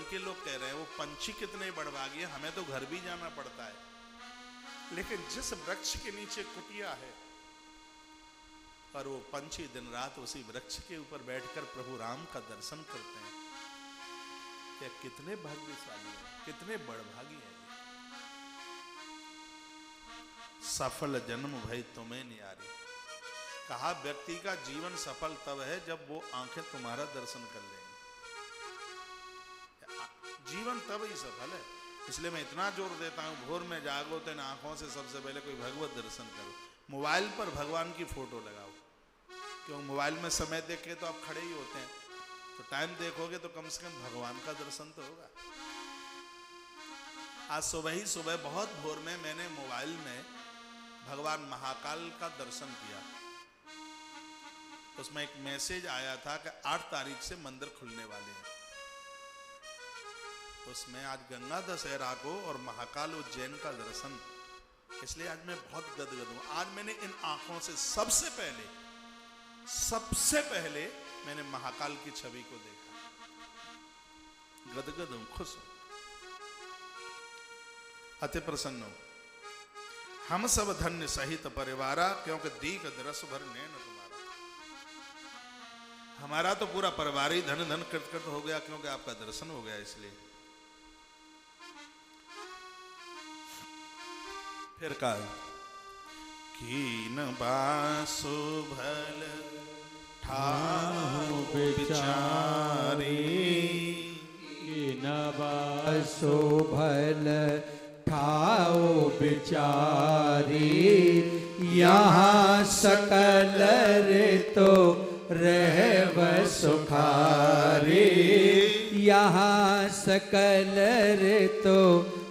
के लोग कह रहे हैं वो पंछी कितने बड़भागी हैं, हमें तो घर भी जाना पड़ता है, लेकिन जिस वृक्ष के नीचे कुटिया है और वो पंछी दिन रात उसी वृक्ष के ऊपर बैठकर प्रभु राम का दर्शन करते हैं, ये कितने भाग्यशाली हैं, कितने बड़भागी हैं। सफल जन्म भई तुम्हें नियारी, कहा व्यक्ति का जीवन सफल तब है जब वो आंखें तुम्हारा दर्शन कर लेंगी, जीवन तब ही सफल है। इसलिए मैं इतना जोर देता हूं, भोर में जागो तो इन आंखों से सबसे पहले कोई भगवत दर्शन करो। मोबाइल पर भगवान की फोटो लगाओ, क्यों मोबाइल में समय देख के तो आप खड़े ही होते हैं, तो टाइम देखोगे तो कम से कम भगवान का दर्शन तो होगा। आज सुबह ही सुबह बहुत भोर में मैंने मोबाइल में भगवान महाकाल का दर्शन किया, उसमें एक मैसेज आया था कि 8 तारीख से मंदिर खुलने वाले हैं। उसमें आज गंगा दशहरा को और महाकाल उज्जैन का दर्शन, इसलिए आज मैं बहुत गदगद हूं। आज मैंने इन आंखों से सबसे पहले मैंने महाकाल की छवि को देखा, गदगद हूं, खुश हूं, अति प्रसन्न हूं। हम सब धन्य सहित परिवारा, क्योंकि दीक दरस भर नैन तुम्हारा। हमारा तो पूरा परिवार ही धन धन कृत कृत हो गया, क्योंकि आपका दर्शन हो गया। इसलिए फिर कहा कीन बासु भल ठाउ बिचारी, कीन बासु भल ठाउ बिचारी, यहाँ सकल ऋतु रहव सुखारी, यहाँ सकल ऋतु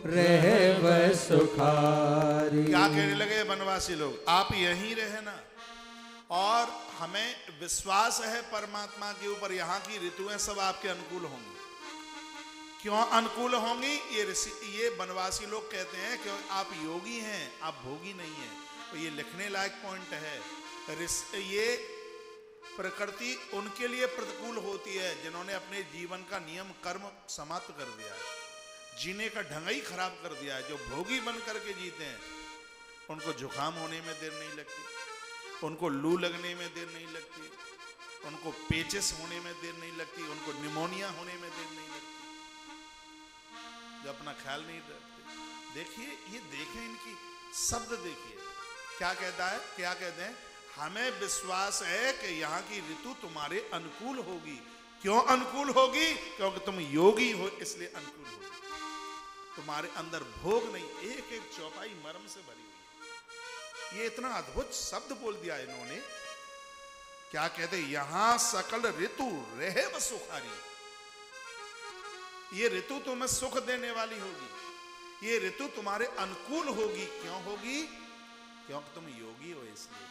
रहव सुखारी। क्या कहने लगे वनवासी लोग, आप यहीं रहे ना, और हमें विश्वास है परमात्मा के ऊपर, यहाँ की ऋतुएं सब आपके अनुकूल होंगी। क्यों अनुकूल होंगी? ये वनवासी लोग कहते हैं क्यों आप योगी हैं, आप भोगी नहीं हैं। तो ये लिखने लायक पॉइंट है। ये प्रकृति उनके लिए प्रतिकूल होती है जिन्होंने अपने जीवन का नियम कर्म समाप्त कर दिया है, जीने का ढंग ही खराब कर दिया है। जो भोगी बन करके जीते हैं उनको जुकाम होने में देर नहीं लगती, उनको लू लगने में देर नहीं लगती, उनको पेचिस होने में देर नहीं लगती, उनको निमोनिया होने में देर नहीं लगती, जो अपना ख्याल नहीं रखते। देखिए, ये देखें इनकी शब्द, देखिए क्या कहता है, क्या कहते हैं, हमें विश्वास है कि यहाँ की ऋतु तुम्हारे अनुकूल होगी। क्यों अनुकूल होगी? क्योंकि तुम योगी हो, इसलिए अनुकूल होगी। तुम्हारे अंदर भोग नहीं, एक एक चौपाई मर्म से भरी हुई है। ये इतना अद्भुत शब्द बोल दिया इन्होंने। क्या कहते, यहां सकल ऋतु रहे व सुखारी। ये ऋतु तुम्हें सुख देने वाली होगी, ये ऋतु तुम्हारे अनुकूल होगी। क्यों होगी? क्योंकि तुम योगी हो, इसलिए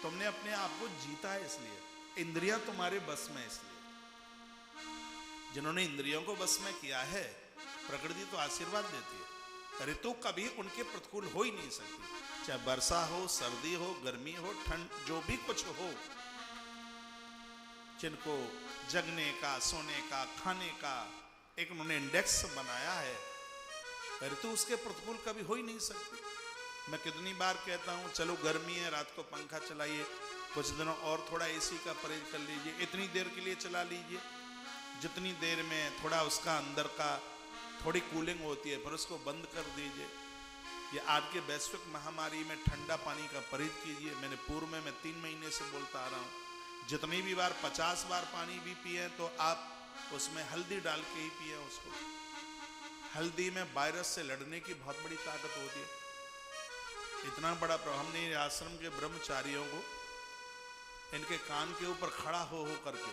तुमने अपने आप को जीता है, इसलिए इंद्रियां तुम्हारे बस में। इसलिए जिन्होंने इंद्रियों को बस में किया है, प्रकृति तो आशीर्वाद देती है। ऋतु कभी उनके प्रतिकूल हो ही नहीं सकती, चाहे वर्षा हो, सर्दी हो, गर्मी हो, ठंड, जो भी कुछ हो। जिनको जगने का, सोने का, खाने का एक उन्होंने इंडेक्स बनाया है, ऋतु उसके प्रतिकूल कभी हो ही नहीं सकती। मैं कितनी बार कहता हूं, चलो गर्मी है, रात को पंखा चलाइए, कुछ दिनों और थोड़ा एसी का परहेज कर लीजिए, इतनी देर के लिए चला लीजिए, जितनी देर में थोड़ा उसका अंदर का थोड़ी कूलिंग होती है, फिर उसको बंद कर दीजिए। ये आज के वैश्विक महामारी में ठंडा पानी का परहेज कीजिए। मैंने पूर्व में मैं 3 महीने से बोलता आ रहा हूँ, जितनी भी बार 50 बार पानी भी पिए तो आप उसमें हल्दी डाल के ही पिए उसको। हल्दी में वायरस से लड़ने की बहुत बड़ी ताकत होती है। इतना बड़ा प्रभाव। हमने आश्रम के ब्रह्मचारियों को इनके कान के ऊपर खड़ा हो करके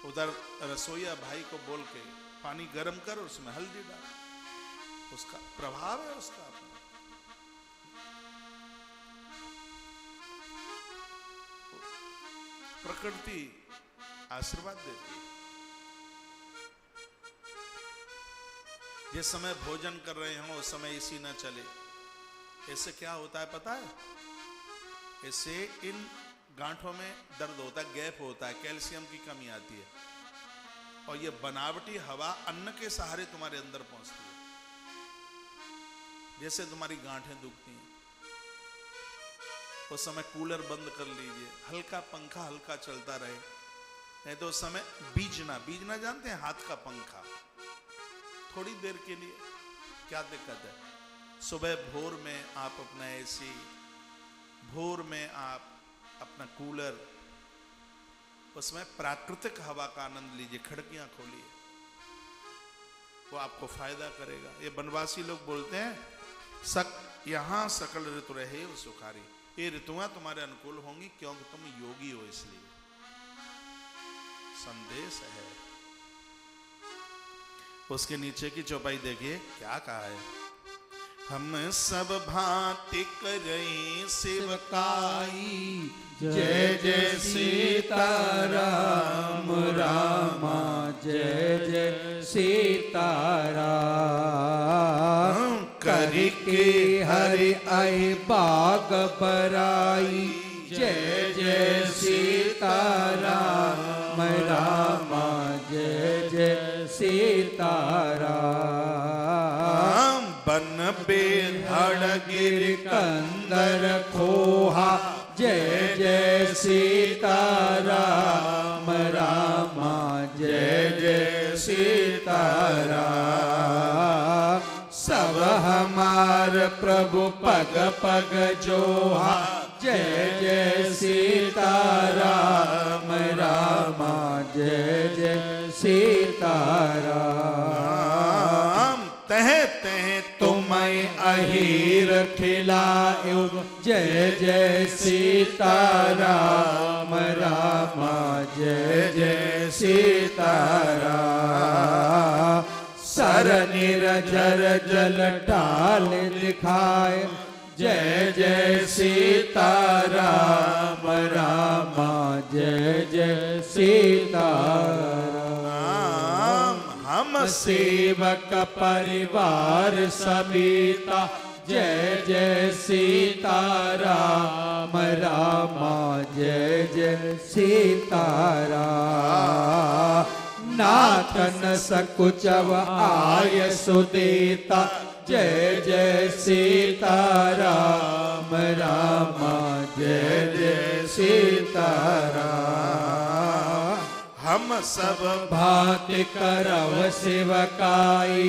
उधर रसोईया भाई को बोल के पानी गर्म कर, उसमें हल्दी डाल, उसका प्रभाव है उसका अपना। प्रकृति आशीर्वाद देती है। जिस समय भोजन कर रहे हो उस समय एसी ना चले, इससे क्या होता है पता है? इससे इन गांठों में दर्द होता है, गैप होता है, कैल्शियम की कमी आती है। और ये बनावटी हवा अन्न के सहारे तुम्हारे अंदर पहुंचती है। जैसे तुम्हारी गांठें दुखती हैं, उस समय कूलर बंद कर लीजिए, हल्का पंखा हल्का चलता रहे, नहीं तो उस समय बीजना जानते हैं, हाथ का पंखा थोड़ी देर के लिए, क्या दिक्कत है। सुबह भोर में आप अपना एसी, भोर में आप अपना कूलर, उसमें प्राकृतिक हवा का आनंद लीजिए, खिड़कियां खोलिए, वो आपको फायदा करेगा। ये बनवासी लोग बोलते हैं यहाँ सकल ऋतु रहे वो सुखारी। ये ऋतुआं तुम्हारे अनुकूल होंगी क्योंकि तुम योगी हो, इसलिए संदेश है। उसके नीचे की चौपाई देखिए क्या कहा है। हम सब भांति करई सेवकाई, जय जय सीताराम रामा, जय जय सीताराम। करके हरि आई बाग बराई, जय जय सीताराम रामा, जय जय सीताराम। बन बेधड़ गिर कंदर खोहा, जय जय सीताराम रामा, जय जय सीताराम। सब हमार प्रभु पग पग जोहा, जय जय सीताराम रामा, जय जय सीताराम। तह तह तुम्हें अहीर खिलायो, जय जय सीताराम रामा, जय जय सीताराम। सर निरजर जल टाल दिखाए, जय जय सीताराम रामा, जय जय सीताराम। हम सेवक परिवार समेता, जय जय सीताराम रामा, जय जय सीताराम। नाथन सकुचव आय सुदेता, जय जय सीताराम रामा, जय जय सीताराम। हम सब भांति करव सेवकाई,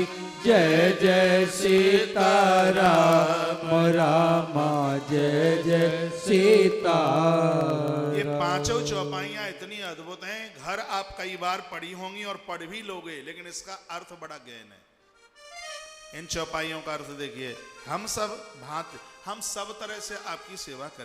जय जय सीताराम रामा, जय जय सीताराम। ये पांचों चौपाइयां इतनी अद्भुत हैं, घर आप कई बार पढ़ी होंगी और पढ़ भी लोगे, लेकिन इसका अर्थ बड़ा गहन है। इन चौपाइयों का अर्थ देखिए। हम सब भांति, हम सब तरह से आपकी सेवा करें।